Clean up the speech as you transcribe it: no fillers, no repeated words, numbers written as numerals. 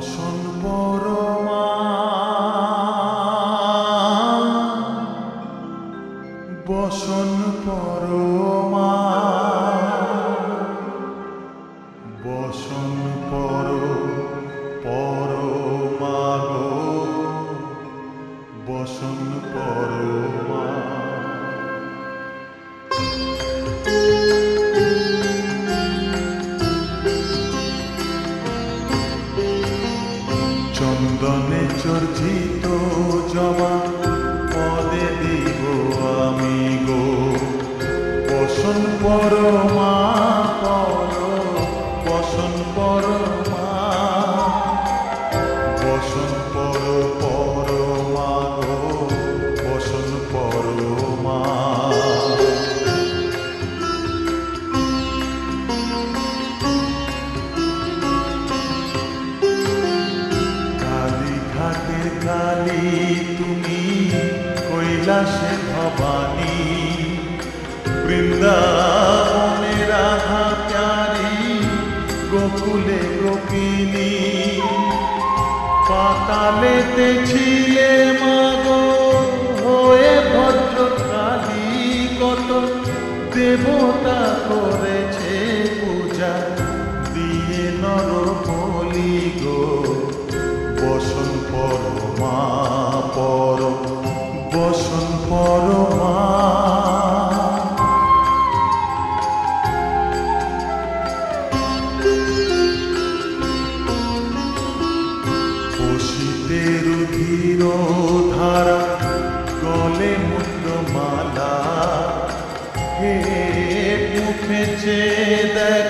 বসন পরমা বসন পরমা বসন পরমা গো বসন পরমা। চন্দনে চর্চিত জবা পদে দিব আমি গো বসন পরমা বসন পরমা বসন পরমা গো বসন পরমা। কালী তুমি কৈলাসে ভবানী বৃন্দাবনে রাধা প্যারী গোকুলে গোপিনী পাতালেতে ছিলে মাগো হয়ে ভদ্রকালী কত দেবতা করেছে পূজা দিয়ে নর বলি গো বসন পরমা বসন পরমা। বসিতে রুধির ধারা গলে মুদ্রমালা হে মুখে চেয়ে দেখ